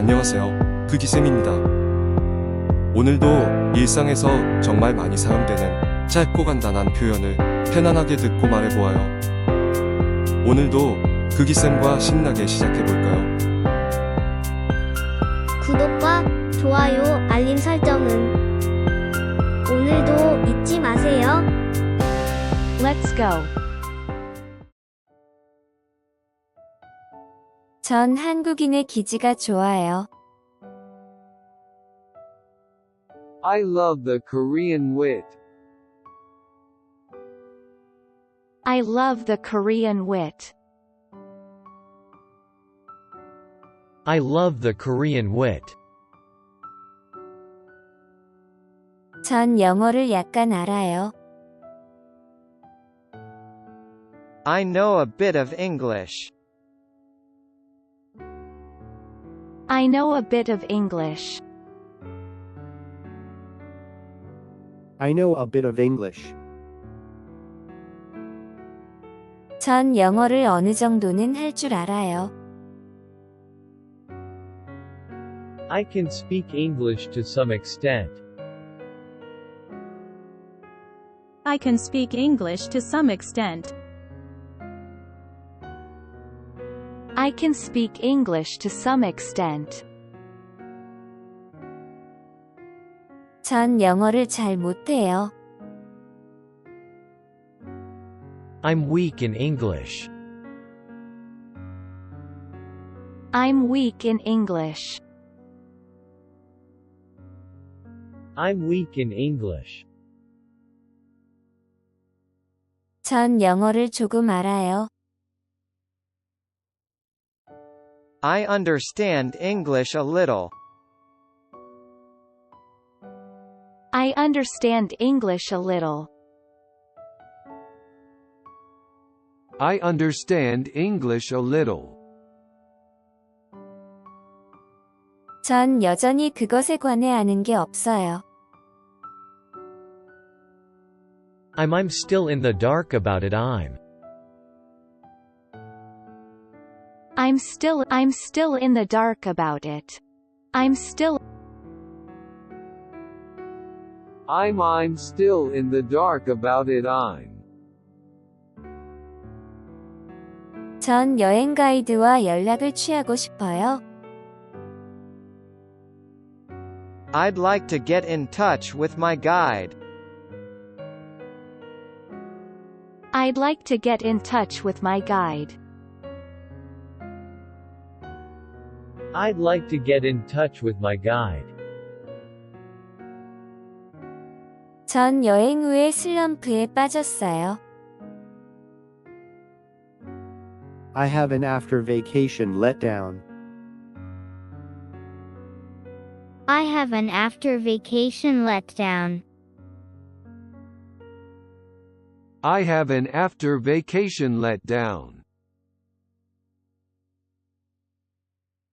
안녕하세요. 크기쌤입니다. 오늘도 일상에서 정말 많이 사용되는 짧고 간단한 표현을 편안하게 듣고 말해보아요. 오늘도 크기쌤과 신나게 시작해볼까요? 구독과 좋아요, 알림 설정은 오늘도 잊지 마세요. Let's go. 전 한국인의 기지가 좋아요. I love the Korean wit. I love the Korean wit. I love the Korean wit. 전 영어를 약간 알아요. I know a bit of English. I know a bit of English. I know a bit of English. 전 영어를 어느 정도는 할 줄 알아요. I can speak English to some extent. I can speak English to some extent. I can speak English to some extent. 전 영어를 잘 못해요. I'm weak in English. I'm weak in English. I'm weak in English. 전 영어를 조금 알아요. I understand English a little. I understand English a little. I understand English a little. 전 여전히 그것에 관해 아는 게 없어요. I'm still in the dark about it. I'm still in the dark about it. I'm still in the dark about it. 전 여행 가이드와 연락을 취하고 싶어요. I'd like to get in touch with my guide. I'd like to get in touch with my guide. I'd like to get in touch with my guide. 전 여행 후에 슬럼프에 빠졌어요. I have an after vacation letdown. I have an after vacation letdown. I have an after vacation letdown.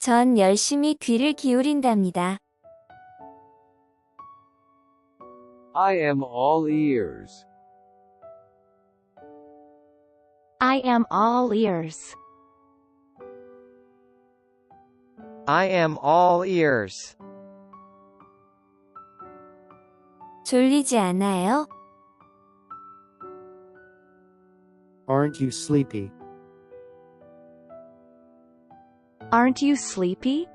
전 열심히 귀를 기울인답니다. I am all ears. I am all ears. I am all ears. 졸리지 않아요? Aren't you sleepy? Aren't you sleepy?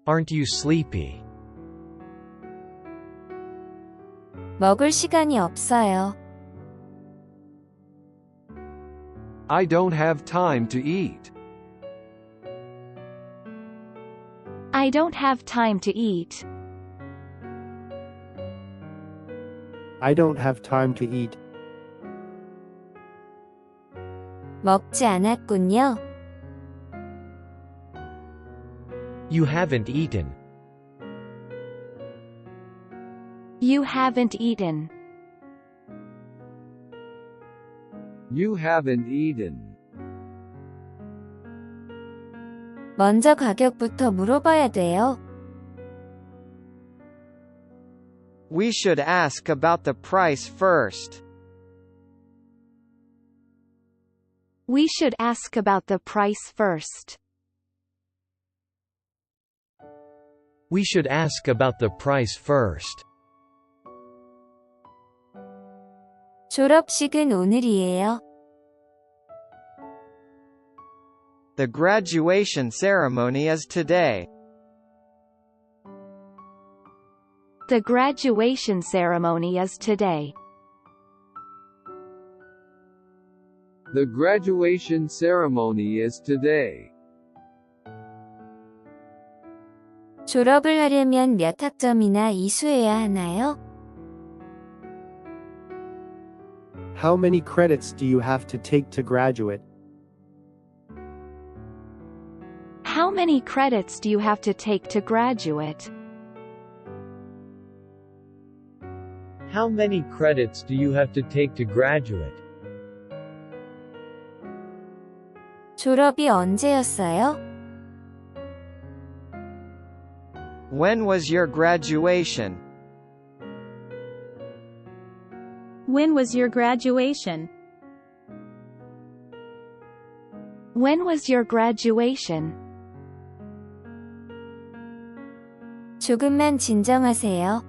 Aren't you sleepy? 먹을 시간이 없어요. I don't have time to eat. I don't have time to eat. I don't have time to eat. 먹지 않았군요. You haven't eaten. You haven't eaten. You haven't eaten. 먼저 가격부터 물어봐야 돼요. We should ask about the price first. We should ask about the price first. We should ask about the price first. 졸업식은 오늘이에요. The graduation ceremony is today. The graduation ceremony is today. The graduation ceremony is today. 졸업을 하려면 몇 학점이나 이수해야 하나요? How many credits do you have to take to graduate? How many credits do you have to take to graduate? How many credits do you have to take to graduate? 졸업이 언제였어요? When was your graduation? When was your graduation? When was your graduation? 조금만 진정하세요.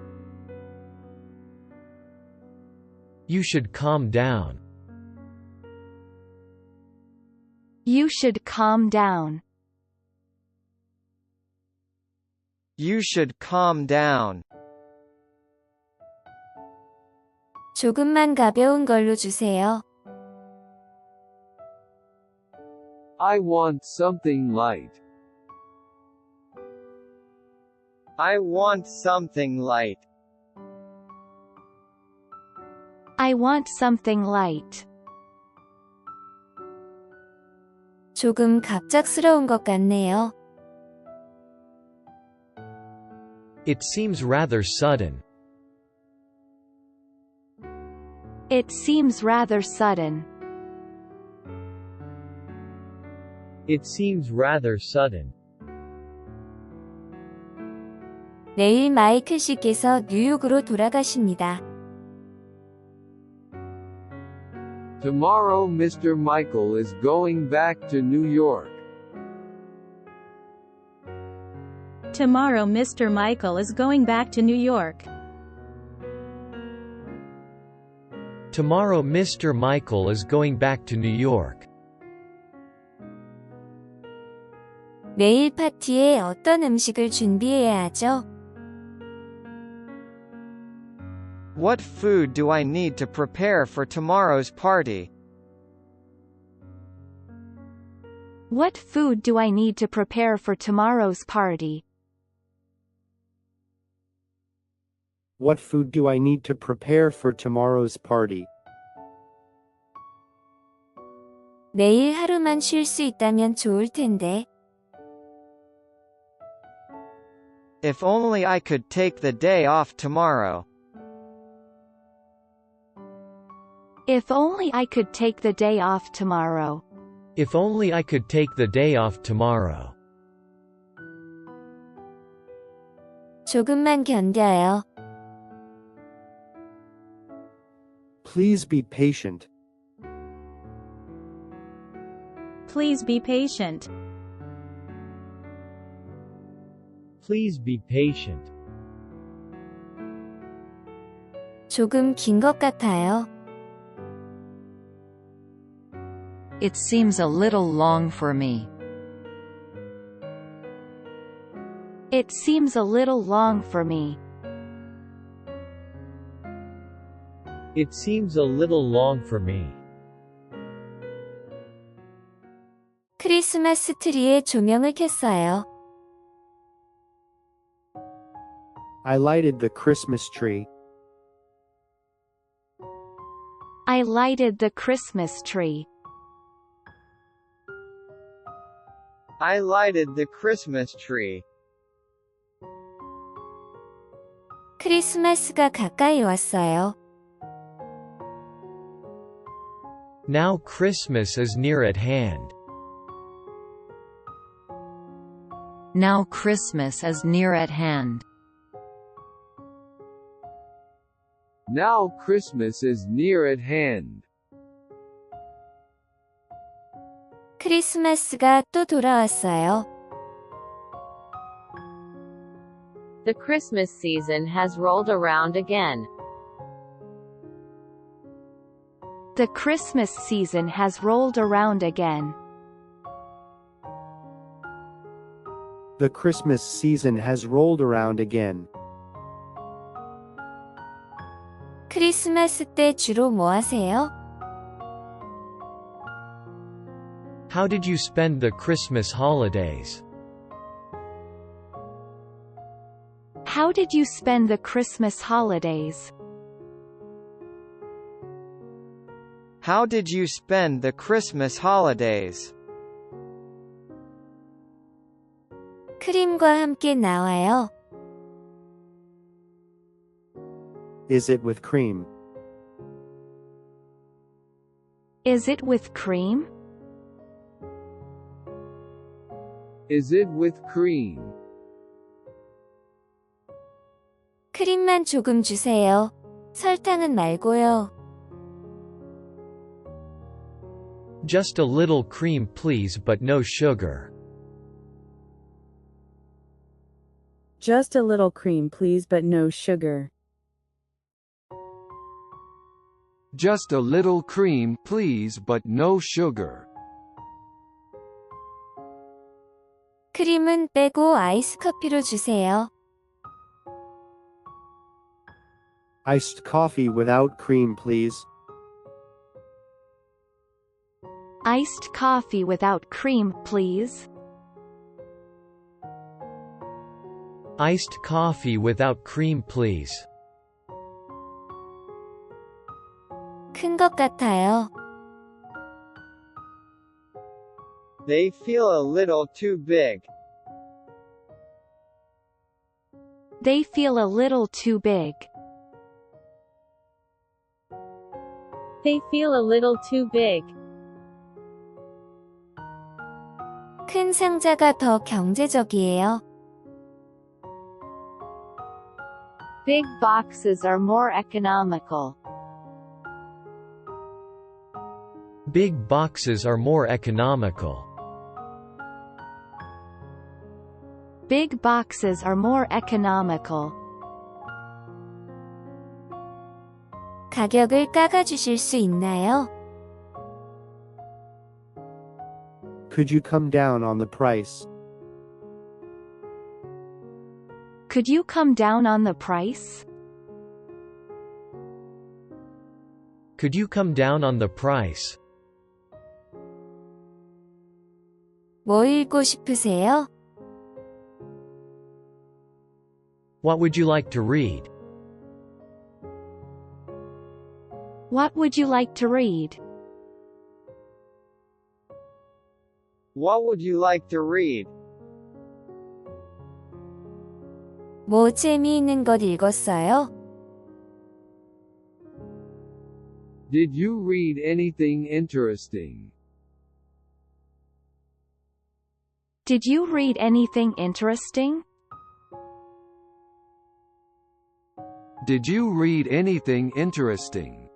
You should calm down. You should calm down. You should calm down. 조금만 가벼운 걸로 주세요. I want something light. I want something light. I want something light. 조금 갑작스러운 것 같네요. It seems rather sudden. It seems rather sudden. It seems rather sudden. 내일 마이클 씨께서 뉴욕으로 돌아가십니다. Tomorrow Mr. Michael is going back to New York. Tomorrow Mr. Michael is going back to New York. Tomorrow Mr. Michael is going back to New York. 내일 파티에 어떤 음식을 준비해야 하죠? What food do I need to prepare for tomorrow's party? What food do I need to prepare for tomorrow's party? What food do I need to prepare for tomorrow's party? 내일 하루만 쉴 수 있다면 좋을 텐데. If only I could take the day off tomorrow. If only I could take the day off tomorrow. If only I could take the day off tomorrow. 조금만 견뎌요. Please be patient. Please be patient. Please be patient. 조금 긴 것 같아요. It seems a little long for me. It seems a little long for me. It seems a little long for me. 크리스마스 트리에 조명을 켰어요. I lighted the Christmas tree. I lighted the Christmas tree. I lighted the Christmas tree. 크리스마스가 가까이 왔어요. Now Christmas is near at hand. Now Christmas is near at hand. Now Christmas is near at hand. 크리스마스가 또 돌아왔어요. The Christmas season has rolled around again. The Christmas season has rolled around again. The Christmas season has rolled around again. 크리스마스 때 주로 뭐 하세요? How did you spend the Christmas holidays? How did you spend the Christmas holidays? How did you spend the Christmas holidays? 크림과 함께 나와요. Is it with cream? Is it with cream? Is it with cream? 크림만 조금 주세요. 설탕은 말고요. Just a little cream please but no sugar. Just a little cream please but no sugar. Just a little cream please but no sugar. 크림은 빼고 아이스 커피로 주세요. Iced coffee without cream, please. Iced coffee without cream, please. Iced coffee without cream please. 큰 것 같아요. They feel a little too big. They feel a little too big. They feel a little too big. 큰 상자가 더 경제적이에요. Big boxes are more economical. Big boxes are more economical. Big boxes are more economical. 가격을 깎아주실 수 있나요? Could you come down on the price? Could you come down on the price? Could you come down on the price? 뭐 읽고 싶으세요? What would you like to read? What would you like to read? What would you like to read? 뭐 재미있는 것 읽었어요? Did you read anything interesting? Did you read anything interesting? Did you read anything interesting?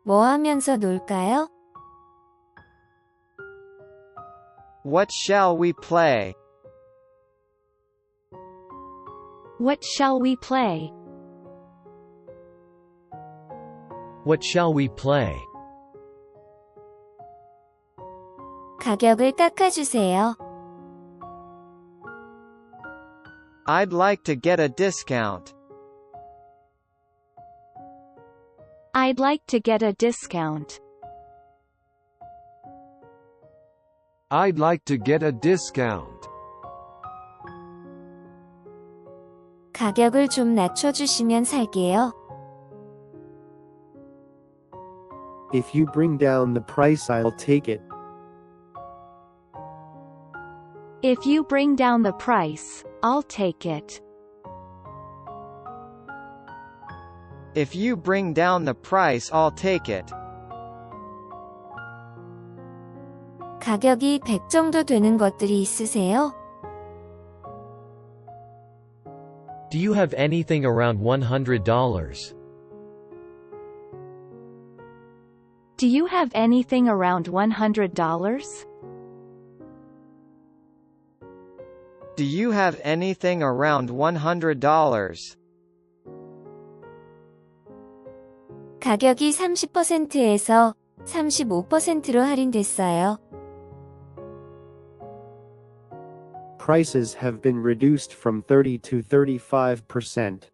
뭐 하면서 놀까요? What shall we play? What shall we play? What shall we play? 가격을 깎아주세요. I'd like to get a discount. I'd like to get a discount. I'd like to get a discount. 가격을 좀 낮춰주시면 살게요. If you bring down the price, I'll take it. If you bring down the price, I'll take it. If you bring down the price, I'll take it. 가격이 100 정도 되는 것들이 있으세요? Do you have anything around $100? Do you have anything around $100? Do you have anything around $100? 가격이 30%에서 35%로 할인됐어요. Prices have been reduced from 30 to 35%.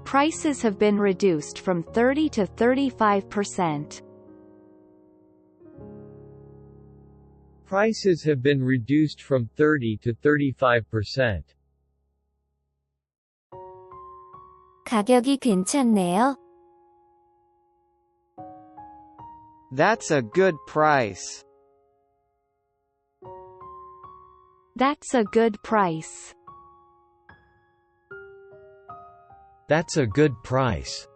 Prices have been reduced from 30 to 35%. Prices have been reduced from 30 to 35%. 가격이 괜찮네요. That's a good price. That's a good price. That's a good price.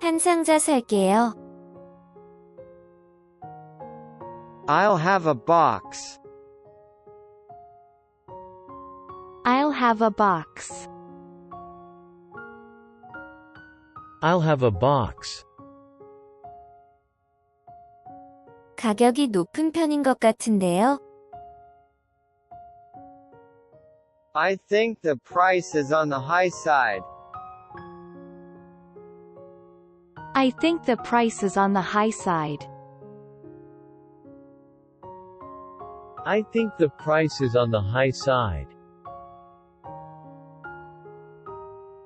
한 상자 살게요. I'll have a box. I'll have a box. I'll have a box. 가격이 높은 편인 것 같은데요. I think the price is on the high side. I think the price is on the high side. I think the price is on the high side.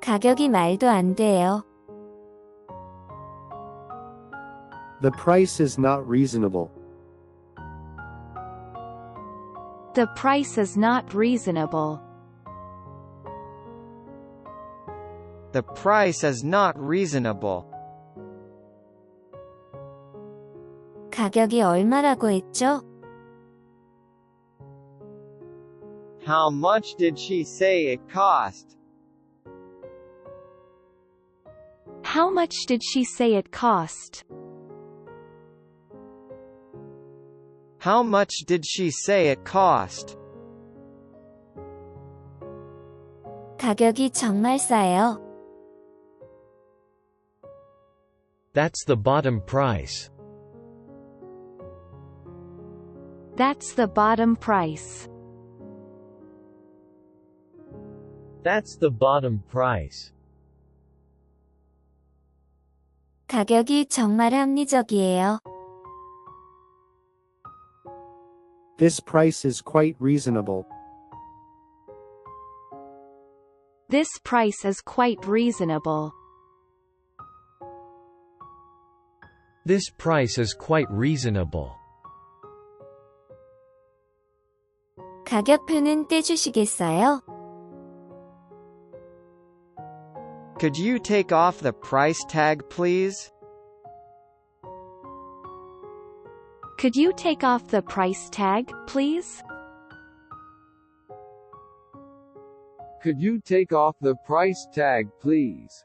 가격이 말도 안 돼요. The price is not reasonable. The price is not reasonable. The price is not reasonable. 가격이 얼마라고 했죠? How much did she say it cost? How much did she say it cost? How much did she say it cost? 가격이 정말 싸요. That's the bottom price. That's the bottom price. That's the bottom price. 가격이 정말 합리적이에요. This price is quite reasonable. This price is quite reasonable. This price is quite reasonable. 가격표는 떼주시겠어요? Could you take off the price tag, please? Could you take off the price tag, please? Could you take off the price tag, please?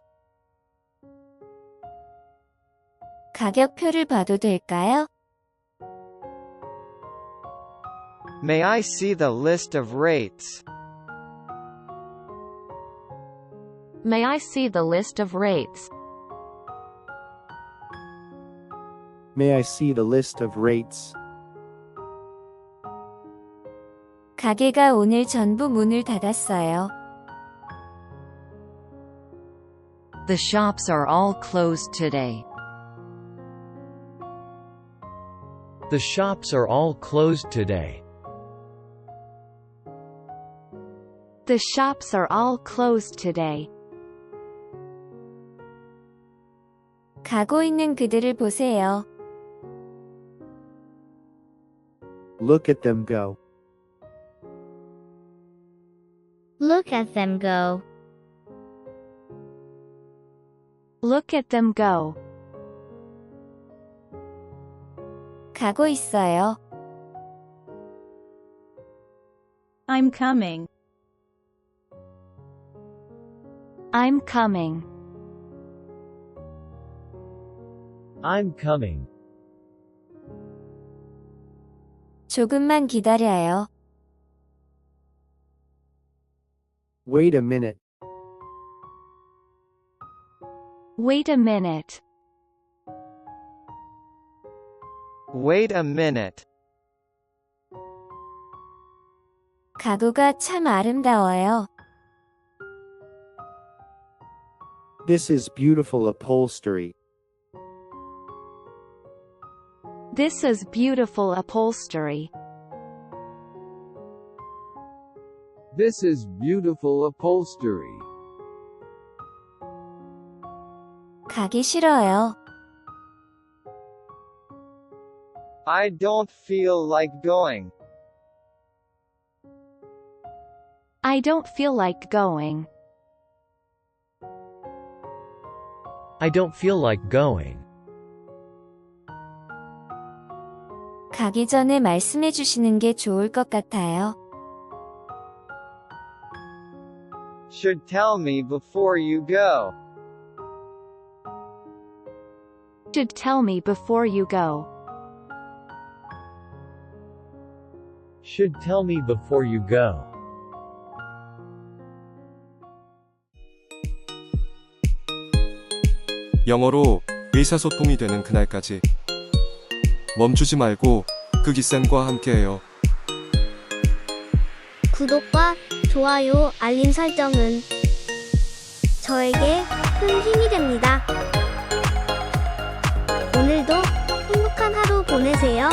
가격표를 봐도 될까요? May I see the list of rates? May I see the list of rates? May I see the list of rates? 가게가 오늘 전부 문을 닫았어요. The shops are all closed today. The shops are all closed today. The shops are all closed today. 가고 있는 그들을 보세요. Look at them go. Look at them go. Look at them go. 가고 있어요. I'm coming. I'm coming. I'm coming. 조금만 기다려요. Wait a minute. Wait a minute. Wait a minute. 가구가 참 아름다워요. This is beautiful upholstery. This is beautiful upholstery. This is beautiful upholstery. 가기 싫어요. I don't feel like going. I don't feel like going. I don't feel like going. 가기 전에 말씀해 주시는 게 좋을 것 같아요. Should tell me before you go. Should tell me before you go. Should tell me before you go. 영어로 의사소통이 되는 그날까지. 멈추지 말고 그 기쌤과 함께해요. 구독과 좋아요, 알림 설정은 저에게 큰 힘이 됩니다. 오늘도 행복한 하루 보내세요.